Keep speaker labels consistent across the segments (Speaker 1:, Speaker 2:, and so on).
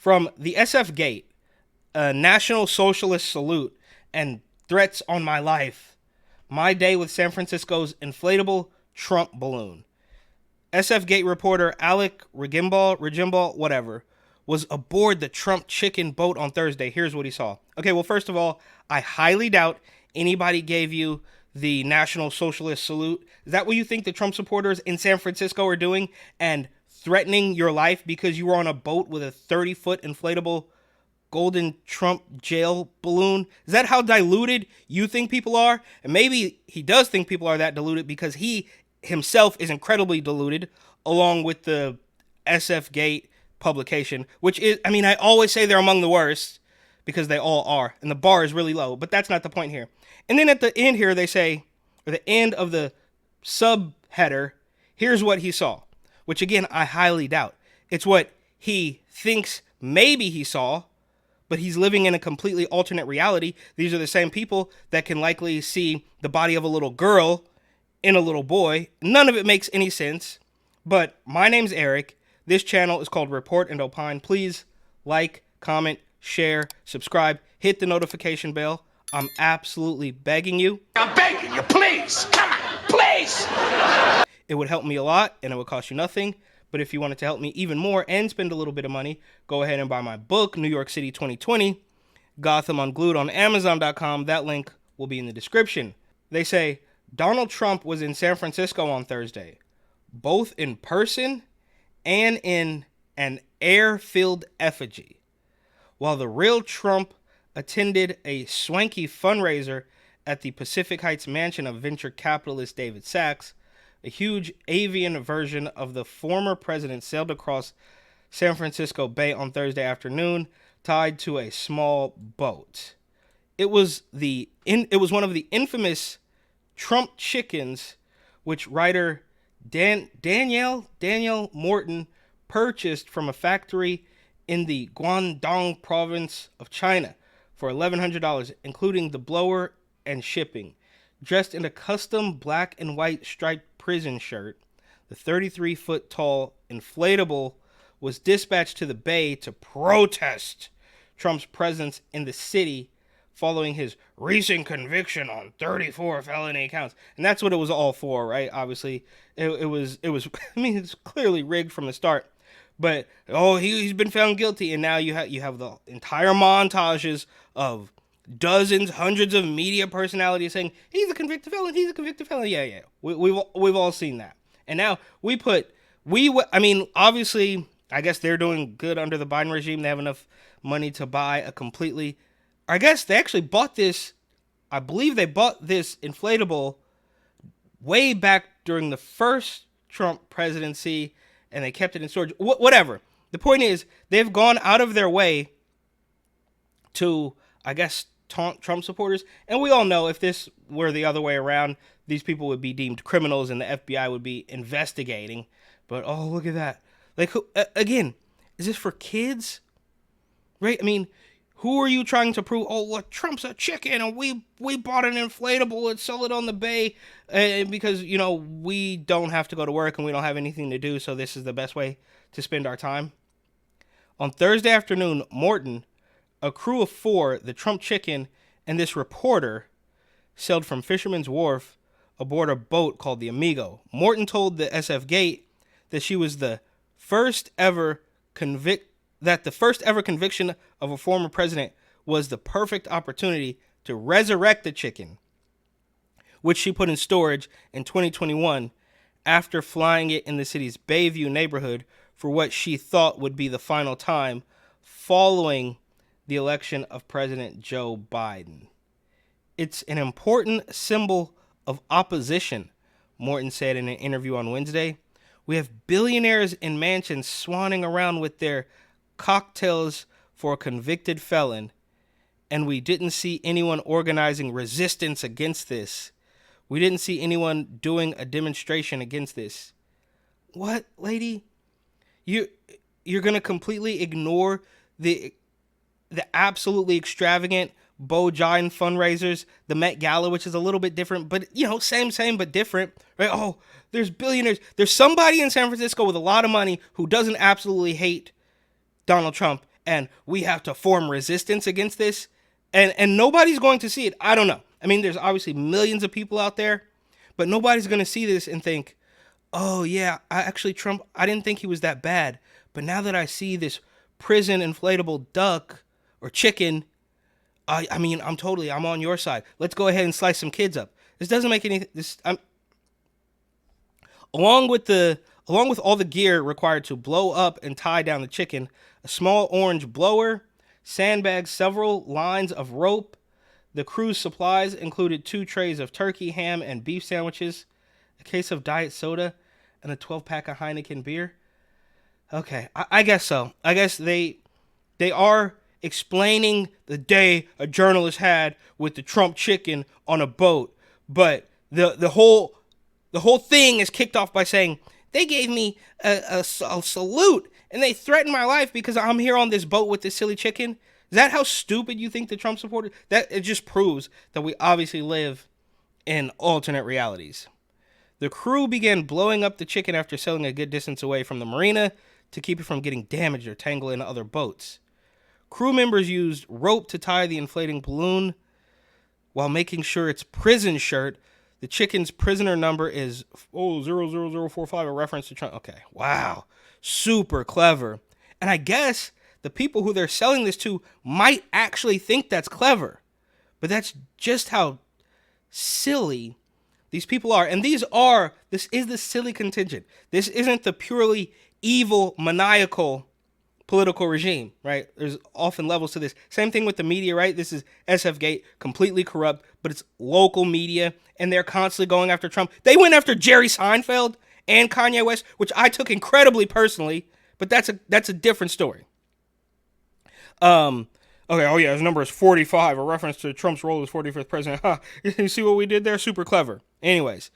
Speaker 1: From the SF Gate, a National Socialist salute, and threats on my life. My day with San Francisco's inflatable Trump balloon. SF Gate reporter Alec Rigimbal, whatever, was aboard the Trump chicken boat on Thursday. Here's what he saw. Okay, well, first of all, I highly doubt anybody gave you the National Socialist salute. Is that what you think the Trump supporters in San Francisco are doing and threatening your life because you were on a boat with a 30-foot inflatable golden Trump jail balloon? Is that how diluted you think people are? And maybe he does think people are that diluted because he himself is incredibly diluted, along with the SF Gate publication, which is, I mean, I always say they're among the worst because they all are, and the bar is really low, but that's not the point here. And then at the end here, they say, or the end of the subheader, here's what he saw, which again, I highly doubt. It's what he thinks maybe he saw, but he's living in a completely alternate reality. These are the same people that can likely see the body of a little girl in a little boy. None of it makes any sense, but my name's Eric. This channel is called Report and Opine. Please like, comment, share, subscribe, hit the notification bell. I'm absolutely begging you.
Speaker 2: I'm begging you, please. Come on, please.
Speaker 1: It would help me a lot, and it would cost you nothing. But if you wanted to help me even more and spend a little bit of money, go ahead and buy my book, New York City 2020, Gotham Unglued, on Amazon.com. That link will be in the description. They say Donald Trump was in San Francisco on Thursday, both in person and in an air-filled effigy, while the real Trump attended a swanky fundraiser at the Pacific Heights mansion of venture capitalist David Sacks. A huge avian version of the former president sailed across San Francisco Bay on Thursday afternoon, tied to a small boat. It was one of the infamous Trump chickens, which writer Danielle Morton purchased from a factory in the Guangdong province of China for $1,100, including the blower and shipping. Dressed in a custom black and white striped prison shirt, the 33-foot-tall inflatable was dispatched to the Bay to protest Trump's presence in the city following his recent conviction on 34 felony counts. And that's what it was all for, right? Obviously, it was I mean, it's clearly rigged from the start. But he's been found guilty, and now you have the entire montages of dozens, hundreds of media personalities saying he's a convicted felon. Yeah. We've all seen that. And now obviously, I guess they're doing good under the Biden regime. They have enough money to buy a completely, I guess they actually bought this. I believe they bought this inflatable way back during the first Trump presidency, and they kept it in storage. Whatever. The point is, they've gone out of their way to, I guess, taunt Trump supporters. And we all know if this were the other way around, these people would be deemed criminals and the FBI would be investigating. But, oh, look at that. Like, again, is this for kids? Right? I mean, who are you trying to prove? Oh, look, Trump's a chicken and we bought an inflatable and sell it on the Bay because, we don't have to go to work and we don't have anything to do, so this is the best way to spend our time. On Thursday afternoon, Morton, a crew of 4, the Trump chicken, and this reporter sailed from Fisherman's Wharf aboard a boat called the Amigo. Morton told the SF Gate that she was the first ever conviction of a former president was the perfect opportunity to resurrect the chicken, which she put in storage in 2021 after flying it in the city's Bayview neighborhood for what she thought would be the final time following the election of President Joe Biden. It's an important symbol of opposition, Morton said in an interview on Wednesday. We have billionaires in mansions swanning around with their cocktails for a convicted felon, and we didn't see anyone organizing resistance against this. We didn't see anyone doing a demonstration against this. What, lady? You're going to completely ignore the absolutely extravagant Beau Jine fundraisers, the Met Gala, which is a little bit different, but, same, but different, right? Oh, there's billionaires. There's somebody in San Francisco with a lot of money who doesn't absolutely hate Donald Trump, and we have to form resistance against this, and nobody's going to see it. I don't know. I mean, there's obviously millions of people out there, but nobody's going to see this and think, oh yeah, Trump, I didn't think he was that bad, but now that I see this prison inflatable duck or chicken, I mean, I'm on your side. Let's go ahead and slice some kids up. This doesn't make any this. Along with all the gear required to blow up and tie down the chicken, a small orange blower, sandbags, several lines of rope. The crew's supplies included 2 trays of turkey, ham, and beef sandwiches, a case of diet soda, and a 12-pack of Heineken beer. Okay, I guess so. I guess they are explaining the day a journalist had with the Trump chicken on a boat, but the whole thing is kicked off by saying they gave me a salute and they threatened my life because I'm here on this boat with this silly chicken. Is that how stupid you think the Trump supporters? That it just proves that we obviously live in alternate realities. The crew began blowing up the chicken after sailing a good distance away from the marina to keep it from getting damaged or tangled in other boats. Crew members used rope to tie the inflating balloon while making sure its prison shirt. The chicken's prisoner number is 00045, a reference to Trump. Okay, wow, super clever. And I guess the people who they're selling this to might actually think that's clever, but that's just how silly these people are. And this is the silly contingent. This isn't the purely evil, maniacal political regime, right? There's often levels to this. Same thing with the media, right? This is SF Gate, completely corrupt, but it's local media, and they're constantly going after Trump. They went after Jerry Seinfeld and Kanye West, which I took incredibly personally, but that's a different story. Okay, oh yeah, his number is 45, a reference to Trump's role as 45th president. Huh, you see what we did there? Super clever. Anyways,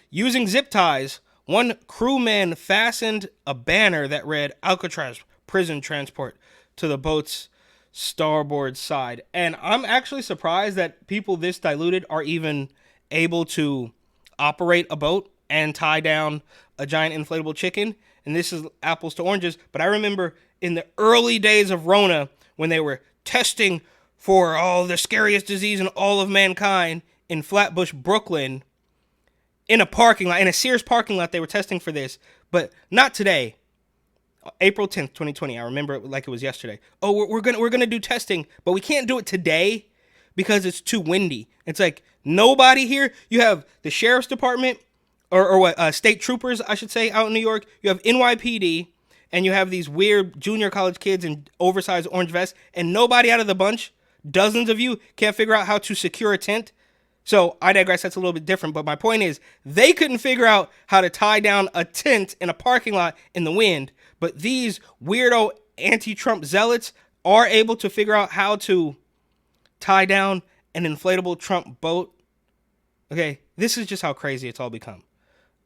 Speaker 1: using zip ties, one crewman fastened a banner that read Alcatraz prison transport to the boat's starboard side. And I'm actually surprised that people this diluted are even able to operate a boat and tie down a giant inflatable chicken. And this is apples to oranges. But I remember in the early days of Rona, when they were testing for the scariest disease in all of mankind in Flatbush, Brooklyn, in a parking lot, in a Sears parking lot, they were testing for this, but not today. April 10th, 2020. I remember it like it was yesterday. Oh, we're gonna do testing, but we can't do it today because it's too windy. It's like nobody here. You have the sheriff's department or state troopers, I should say, out in New York. You have NYPD, and you have these weird junior college kids in oversized orange vests, and nobody out of the bunch, dozens of you, can't figure out how to secure a tent. So I digress, that's a little bit different, but my point is they couldn't figure out how to tie down a tent in a parking lot in the wind, but these weirdo anti-Trump zealots are able to figure out how to tie down an inflatable Trump boat. Okay, this is just how crazy it's all become.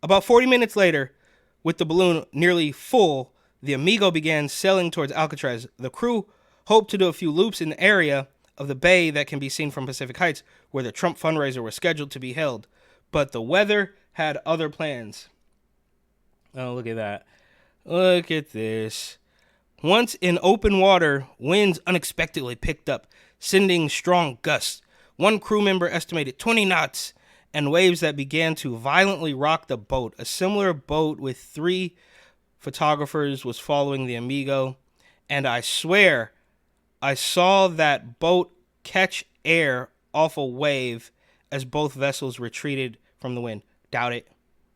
Speaker 1: About 40 minutes later, with the balloon nearly full, the Amigo began sailing towards Alcatraz. The crew hoped to do a few loops in the area of the bay that can be seen from Pacific Heights, where the Trump fundraiser was scheduled to be held. But the weather had other plans. Oh, look at that. Look at this. Once in open water, winds unexpectedly picked up, sending strong gusts. One crew member estimated 20 knots, and waves that began to violently rock the boat. A similar boat with 3 photographers was following the Amigo, and I swear I saw that boat catch air off a wave as both vessels retreated from the wind. Doubt it.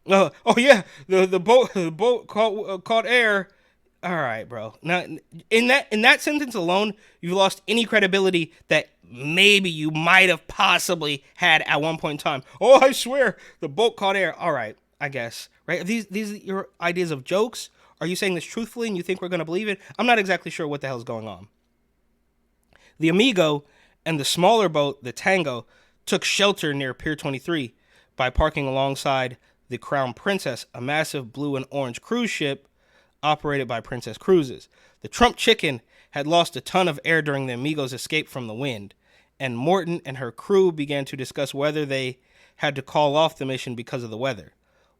Speaker 1: Oh yeah, the boat caught air. All right, bro. Now in that sentence alone, you've lost any credibility that maybe you might have possibly had at one point in time. Oh, I swear the boat caught air. All right, I guess. Right? Are these are your ideas of jokes? Are you saying this truthfully and you think we're going to believe it? I'm not exactly sure what the hell's going on. The Amigo and the smaller boat, the Tango, took shelter near Pier 23 by parking alongside the Crown Princess, a massive blue and orange cruise ship operated by Princess Cruises. The Trump Chicken had lost a ton of air during the Amigo's escape from the wind, and Morton and her crew began to discuss whether they had to call off the mission because of the weather.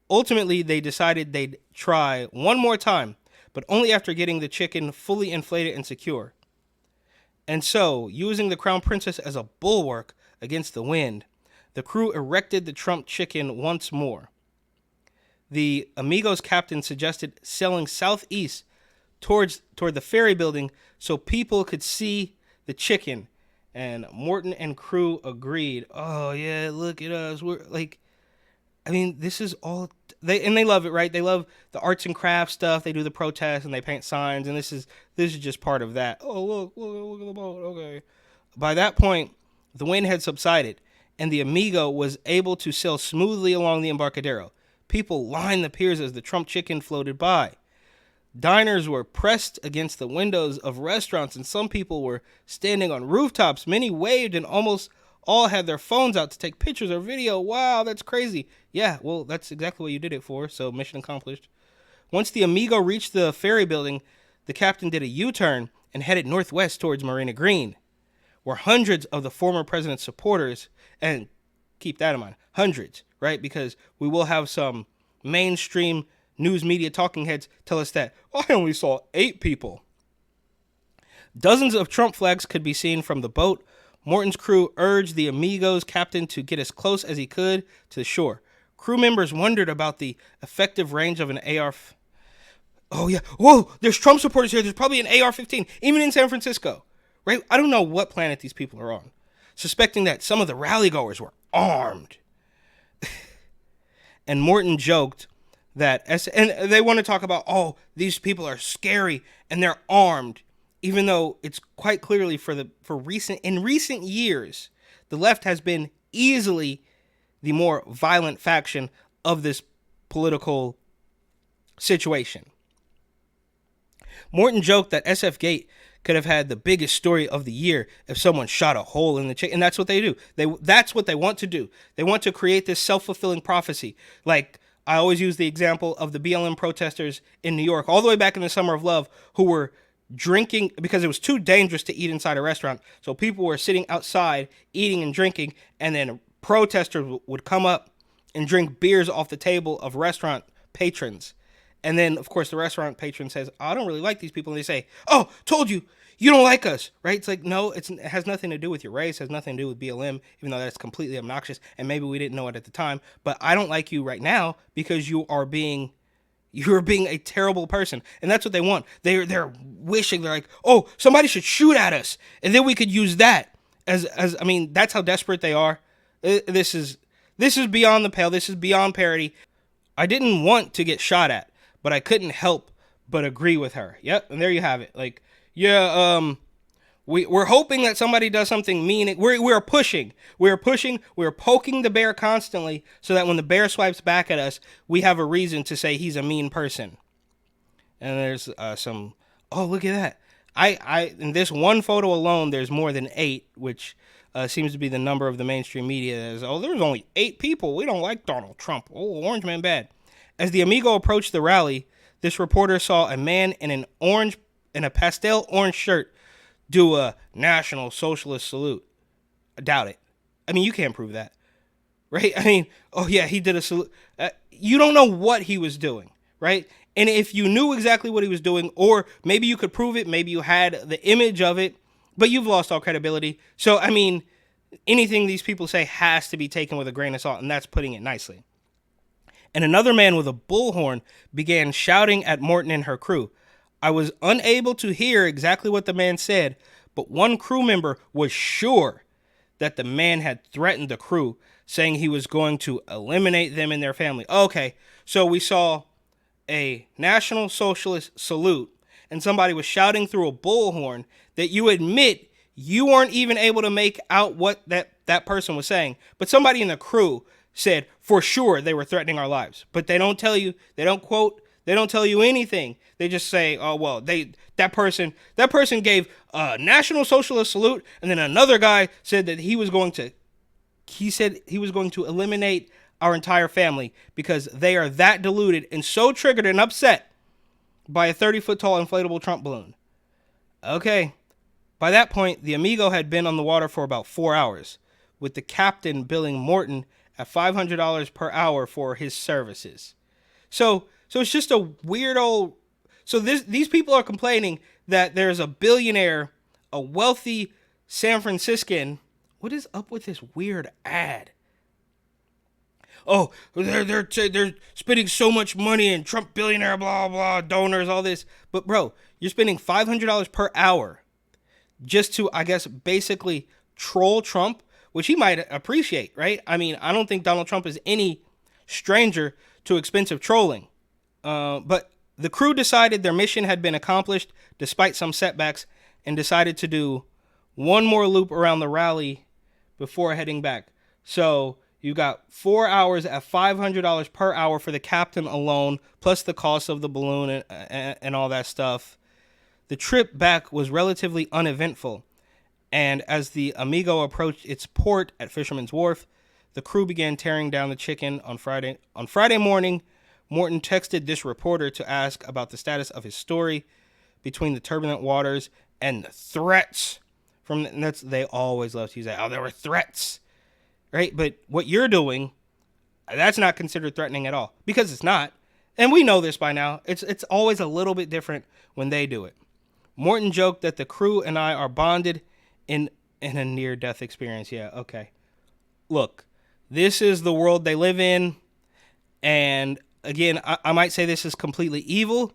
Speaker 1: Ultimately, they decided they'd try one more time, but only after getting the chicken fully inflated and secure. And so, using the Crown Princess as a bulwark against the wind, the crew erected the Trump chicken once more. The Amigos captain suggested sailing southeast toward the ferry building so people could see the chicken, and Morton and crew agreed. Oh yeah, look at us. We're like, I mean, this is all they love it, right? They love the arts and crafts stuff. They do the protests and they paint signs, and this is just part of that. Oh look at the boat. Okay. By that point, the wind had subsided, and the Amigo was able to sail smoothly along the Embarcadero. People lined the piers as the Trump chicken floated by. Diners were pressed against the windows of restaurants, and some people were standing on rooftops. Many waved, and almost all had their phones out to take pictures or video. Wow, that's crazy. Yeah, well, that's exactly what you did it for, so mission accomplished. Once the Amigo reached the ferry building, the captain did a U-turn and headed northwest towards Marina Green, where hundreds of the former president's supporters, and keep that in mind, hundreds, right? Because we will have some mainstream news media talking heads tell us that I only saw 8 people. Dozens of Trump flags could be seen from the boat. Morton's crew urged the Amigos captain to get as close as he could to the shore. Crew members wondered about the effective range of an AR. Oh yeah, whoa! There's Trump supporters here. There's probably an AR-15, even in San Francisco, right? I don't know what planet these people are on, suspecting that some of the rally-goers were armed. And Morton joked that, and they want to talk about, oh, these people are scary and they're armed, even though it's quite clearly in recent years, the left has been easily the more violent faction of this political situation. Morton joked that SF Gate could have had the biggest story of the year if someone shot a hole in the chicken, and that's what they do. That's what they want to do. They want to create this self-fulfilling prophecy. Like, I always use the example of the BLM protesters in New York, all the way back in the Summer of Love, who were drinking because it was too dangerous to eat inside a restaurant. So people were sitting outside eating and drinking, and then protesters would come up and drink beers off the table of restaurant patrons. And then, of course, the restaurant patron says, I don't really like these people. And they say, oh, told you, you don't like us, right? It's like, no, it has nothing to do with your race. It has nothing to do with BLM, even though that's completely obnoxious. And maybe we didn't know it at the time. But I don't like you right now because you're being a terrible person. And that's what they want. They're wishing, they're like, oh, somebody should shoot at us. And then we could use that as I mean, that's how desperate they are. This is beyond the pale. This is beyond parody. I didn't want to get shot at, but I couldn't help but agree with her. Yep, and there you have it. Like, yeah, we're hoping that somebody does something mean. We're pushing. We're poking the bear constantly so that when the bear swipes back at us, we have a reason to say he's a mean person. And there's some, oh, look at that. I in this one photo alone, there's more than 8, which seems to be the number of the mainstream media. There's only 8 people. We don't like Donald Trump. Oh, orange man bad. As the Amigo approached the rally, this reporter saw a man in a pastel orange shirt do a National Socialist salute. I doubt it. I mean, you can't prove that, right? I mean, oh yeah, he did a salute. You don't know what he was doing, right? And if you knew exactly what he was doing, or maybe you could prove it, maybe you had the image of it, but you've lost all credibility. So, I mean, anything these people say has to be taken with a grain of salt, and that's putting it nicely. And another man with a bullhorn began shouting at Morton and her crew. I was unable to hear exactly what the man said, but one crew member was sure that the man had threatened the crew, saying he was going to eliminate them and their family. Okay, so we saw a National Socialist salute, and somebody was shouting through a bullhorn that you admit you weren't even able to make out what that person was saying. But somebody in the crew said for sure they were threatening our lives. But they don't tell you, they don't quote, they don't tell you anything. They just say, oh, well, that person gave a National Socialist salute, and then another guy said that he said he was going to eliminate our entire family because they are that deluded and so triggered and upset by a 30-foot tall inflatable Trump balloon. Okay. By that point, the Amigo had been on the water for about 4 hours, with the captain billing Morton at $500 per hour for his services. So it's just a weird old. So these people are complaining that there's a billionaire, a wealthy San Franciscan. What is up with this weird ad? Oh, they're spending so much money and Trump billionaire, blah, blah, donors, all this. But bro, you're spending $500 per hour just to, I guess, basically troll Trump, which he might appreciate, right? I mean, I don't think Donald Trump is any stranger to expensive trolling. But the crew decided their mission had been accomplished despite some setbacks and decided to do one more loop around the rally before heading back. So you got 4 hours at $500 per hour for the captain alone, plus the cost of the balloon and all that stuff. The trip back was relatively uneventful, and as the Amigo approached its port at Fisherman's Wharf, the crew began tearing down the chicken on Friday. On Friday morning, Morton texted this reporter to ask about the status of his story between the turbulent waters and the threats from the Nets. They always love to use that. Oh, there were threats, right? But what you're doing, that's not considered threatening at all, because it's not. And we know this by now. It's always a little bit different when they do it. Morton joked that the crew and I are bonded in a near-death experience. Yeah, okay. Look, this is the world they live in, and again, I might say this is completely evil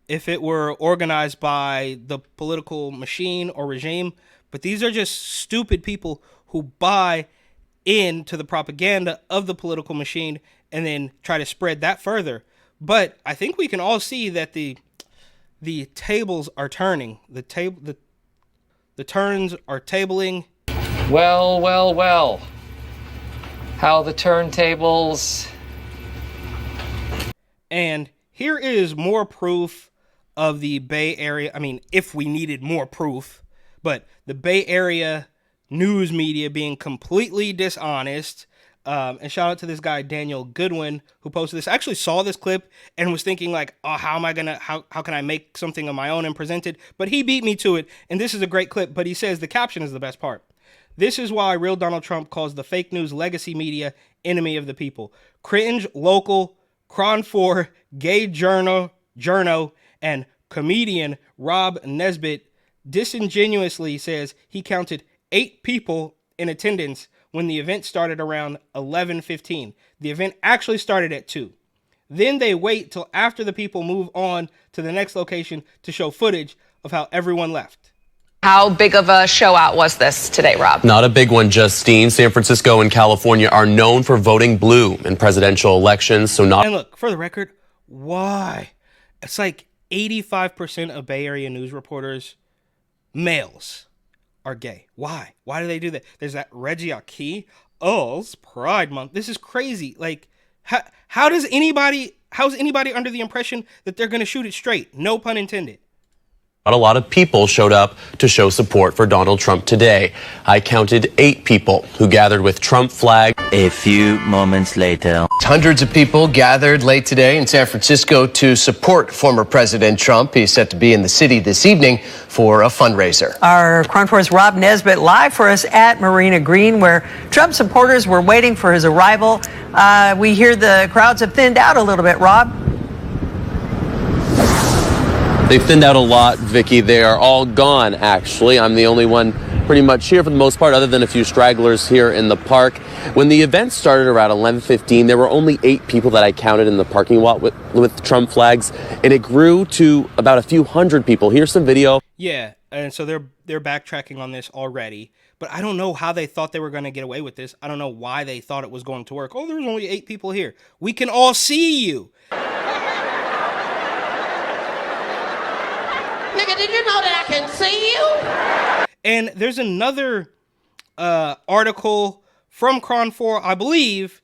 Speaker 1: if it were organized by the political machine or regime, but these are just stupid people who buy into the propaganda of the political machine and then try to spread that further. But I think we can all see that the tables are turning. The turns are tabling.
Speaker 3: Well. How the turntables.
Speaker 1: And here is more proof of the Bay Area. I mean, if we needed more proof, but the Bay Area news media being completely dishonest. And shout out to this guy, Daniel Goodwin, who posted this. I actually saw this clip and was thinking like, oh, how can I make something of my own and present it? But he beat me to it. And this is a great clip, but he says the caption is the best part. This is why real Donald Trump calls the fake news legacy media enemy of the people. Cringe, local, Cron 4, gay journo, and comedian Rob Nesbitt disingenuously says he counted 8 people in attendance when the event started around 11:15. The event actually started at 2. Then they wait till after the people move on to the next location to show footage of how everyone left.
Speaker 4: How big of a show out was this today, Rob?
Speaker 5: Not a big one, Justine. San Francisco and California are known for voting blue in presidential elections, so not...
Speaker 1: And look, for the record, why? It's like 85% of Bay Area news reporters, males, are gay. Why? Why do they do that? There's that Reggie Aki. Oh, it's Pride Month. This is crazy. Like, how's anybody under the impression that they're going to shoot it straight? No pun intended.
Speaker 5: Not a lot of people showed up to show support for Donald Trump today. I counted 8 people who gathered with Trump flag.
Speaker 6: A few moments later.
Speaker 7: Hundreds of people gathered late today in San Francisco to support former President Trump. He's set to be in the city this evening for a fundraiser.
Speaker 8: Our KRON 4's Rob Nesbitt live for us at Marina Green, where Trump supporters were waiting for his arrival. We hear the crowds have thinned out a little bit, Rob.
Speaker 5: They've thinned out a lot, Vicky. They are all gone, actually. I'm the only one pretty much here for the most part, other than a few stragglers here in the park. When the event started around 11:15, there were only 8 people that I counted in the parking lot with Trump flags, and it grew to about a few hundred people. Here's some video.
Speaker 1: Yeah, and so they're backtracking on this already, but I don't know how they thought they were going to get away with this. I don't know why they thought it was going to work. Oh, there was only 8 people here. We can all see you.
Speaker 9: Nigga, did you know that I can see you?
Speaker 1: And there's another article from KRON 4, I believe,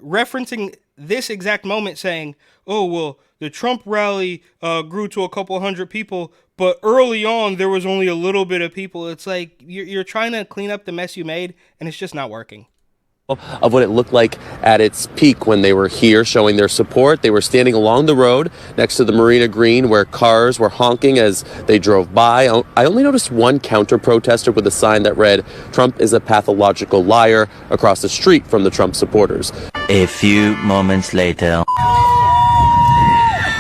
Speaker 1: referencing this exact moment saying, oh, well, the Trump rally grew to a couple hundred people, but early on there was only a little bit of people. It's like you're trying to clean up the mess you made, and it's just not working.
Speaker 5: Of what it looked like at its peak when they were here showing their support. They were standing along the road next to the Marina Green where cars were honking as they drove by. I only noticed one counter-protester with a sign that read, "Trump is a pathological liar," across the street from the Trump supporters.
Speaker 6: A few moments later.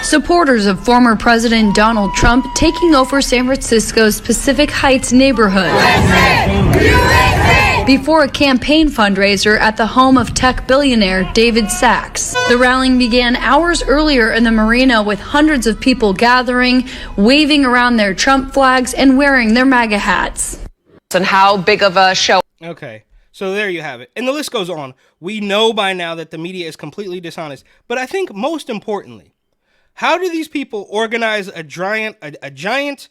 Speaker 10: Supporters of former President Donald Trump taking over San Francisco's Pacific Heights neighborhood before a campaign fundraiser at the home of tech billionaire David Sacks. The rallying began hours earlier in the marina with hundreds of people gathering, waving around their Trump flags and wearing their MAGA hats.
Speaker 4: And how big of a show?
Speaker 1: Okay, so there you have it. And the list goes on. We know by now that the media is completely dishonest. But I think most importantly, how do these people organize a giant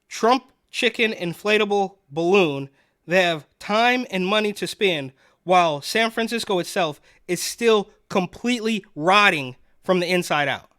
Speaker 1: Trump chicken inflatable balloon? They have time and money to spend while San Francisco itself is still completely rotting from the inside out.